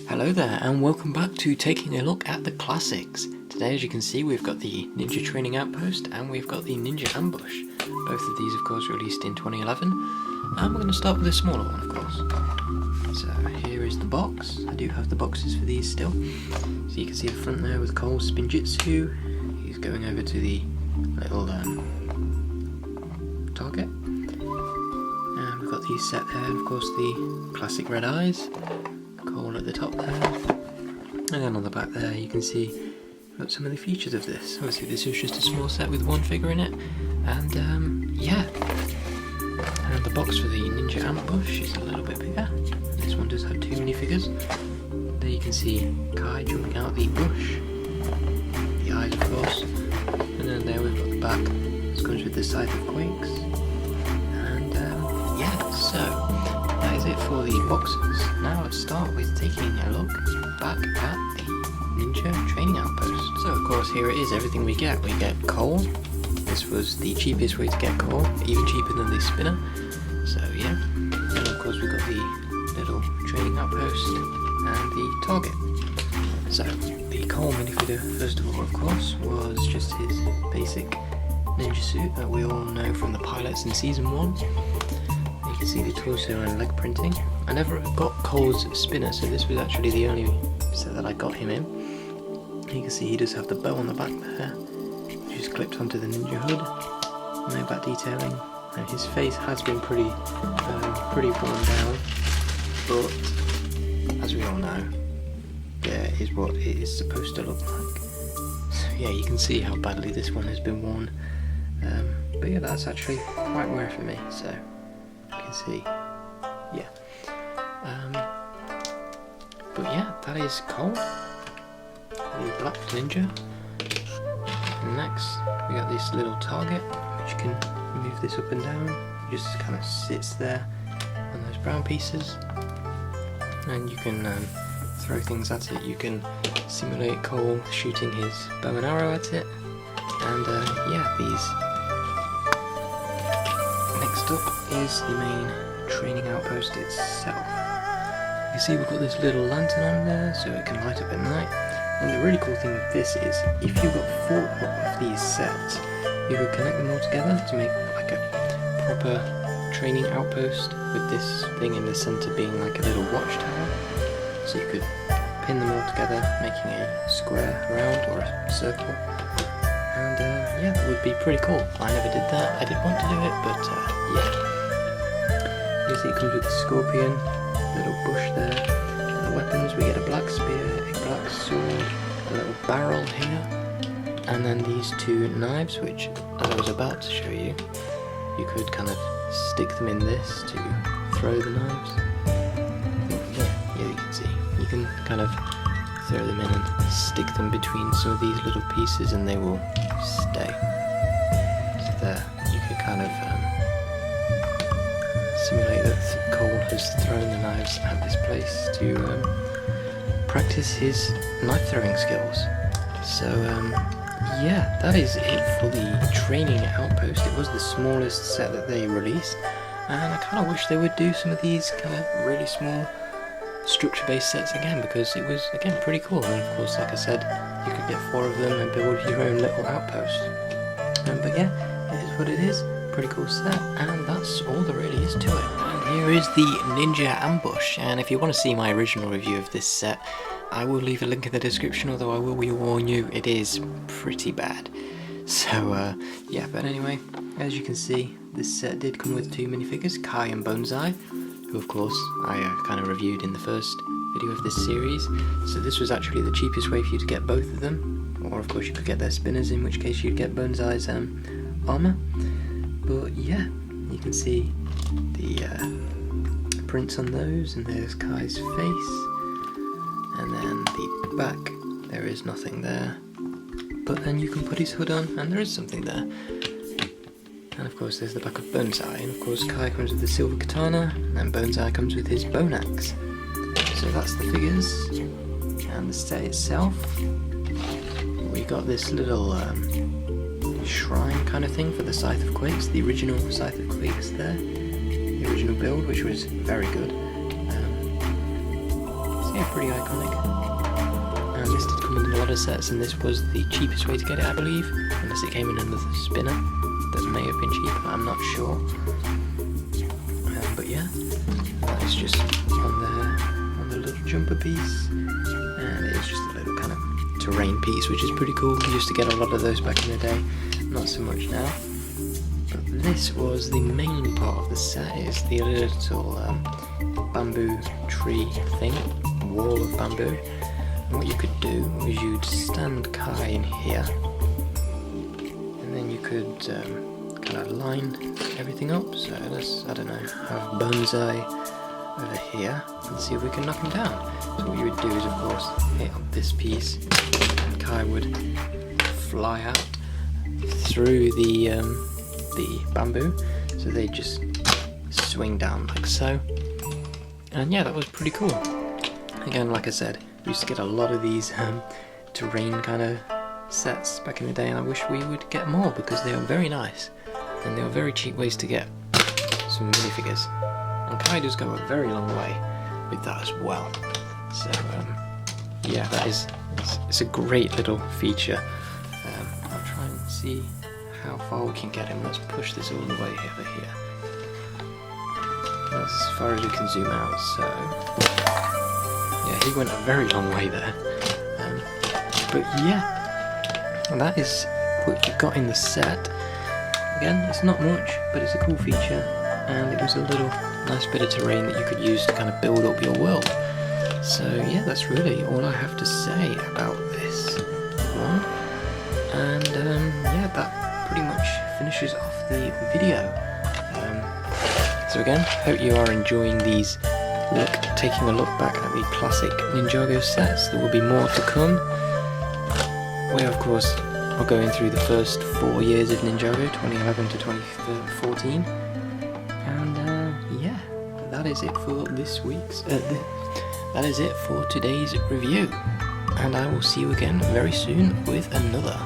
Hello there and welcome back to taking a look at the classics. Today, as you can see, we've got the Ninja Training Outpost and we've got the Ninja Ambush. Both of these of course released in 2011, and we're going to start with a smaller one of course. So here is the box. I do have the boxes for these still. So you can see the front there with Cole's Spinjitzu. He's going over to the little target. And we've got these set there, of course the classic red eyes. Cole at the top there, and then on the back there you can see some of the features of this. Obviously this was just a small set with one figure in it, and yeah. And the box for the Ninja Ambush is a little bit bigger. This one does have two minifigures. There you can see Kai jumping out the bush, the eyes of course, and then there we've got the back. This comes with the Scythe of Quakes, and yeah, so that is it for the boxes. Now let's start with taking a look back at the Ninja Training Outpost. So of course here it is, everything we get. We get Cole. This was the cheapest way to get Cole, even cheaper than the spinner. So yeah. And of course we've got the little Training Outpost and the target. So the Cole minifigure, first of all of course, was just his basic ninja suit that we all know from the pilots in Season 1. You can see the torso and leg printing. I never got Cole's spinner, so this was actually the only set that I got him in. You can see he does have the bow on the back there, which is clipped onto the ninja hood. No back detailing, and his face has been pretty worn down, but as we all know, there is what it is supposed to look like. So yeah, you can see how badly this one has been worn. But yeah, that's actually quite rare for me, so you can see, yeah. But yeah, that is Cole, the black ninja. And next, we got this little target, which you can move this up and down. It just kind of sits there on those brown pieces, and you can throw things at it. You can simulate Cole shooting his bow and arrow at it, and yeah, these. Next up is the main Training Outpost itself. You see we've got this little lantern on there so it can light up at night, and the really cool thing with this is if you've got 4 of these sets, you could connect them all together to make like a proper training outpost, with this thing in the centre being like a little watchtower. So you could pin them all together making a square round or a circle, and yeah, that would be pretty cool. I never did that, I did want to do it, but yeah. You see it comes with the scorpion, little bush there, and the weapons, we get a black spear, a black sword, a little barrel here, and then these 2 knives, which, as I was about to show you, you could kind of stick them in this to throw the knives. Yeah, you can see, you can kind of throw them in and stick them between some of these little pieces and they will stay. So there, you could kind of simulate that Cole has thrown the knives at this place to practice his knife throwing skills. So yeah, that is it for the Training Outpost. It was the smallest set that they released, and I kind of wish they would do some of these kind of really small structure based sets again, because it was again pretty cool. And of course, like I said, you could get 4 of them and build your own little outpost. But yeah, it is what it is. Pretty cool set, and that's all there really is to it. And here is the Ninja Ambush, and if you want to see my original review of this set, I will leave a link in the description, although I will warn you, it is pretty bad. So yeah, but anyway, as you can see, this set did come with 2 minifigures, Kai and Bonsai, who of course I kind of reviewed in the first video of this series. So this was actually the cheapest way for you to get both of them, or of course you could get their spinners, in which case you'd get Bonsai's armour. But yeah, you can see the prints on those, and there's Kai's face, and then the back, there is nothing there, but then you can put his hood on and there is something there. And of course there's the back of Bonsai, and of course Kai comes with the silver katana, and Bonsai comes with his bone axe. So that's the figures, and the set itself. We got this little shrine kind of thing for the Scythe of Quakes, the original Scythe of Quakes there, the original build, which was very good. So yeah, pretty iconic. And this did come in a lot of sets, and this was the cheapest way to get it, I believe, unless it came in another spinner that may have been cheaper, I'm not sure. But yeah, that is just on the little jumper piece, and it's just a little kind of terrain piece, which is pretty cool. We used to get a lot of those back in the day, not so much now. But this was the main part of the set, is the little bamboo tree thing, wall of bamboo. And what you could do was you'd stand Kai in here, and then you could kind of line everything up. So let's, I don't know, have Bonsai over here and see if we can knock him down. So what you would do is, of course, hit up this piece, and Kai would fly out through the bamboo. So they just swing down like so. And yeah, that was pretty cool. Again, like I said, we used to get a lot of these terrain kind of sets back in the day, and I wish we would get more because they are very nice and they are very cheap ways to get some minifigures. And Kai does go a very long way with that as well. So yeah, that is, it's a great little feature. I'll try and see how far we can get him. Let's push this all the way over here. That's as far as we can zoom out. So yeah, he went a very long way there. But yeah, and that is what you've got in the set. Again, it's not much, but it's a cool feature, and it was a little nice bit of terrain that you could use to kind of build up your world. So yeah, that's really all I have to say about this one. And yeah, that pretty much finishes off the video. So again, hope you are enjoying these taking a look back at the classic Ninjago sets. There will be more to come. We of course are going through the first 4 years of Ninjago, 2011 to 2014. And yeah, that is it for this week's. That is it for today's review. And I will see you again very soon with another.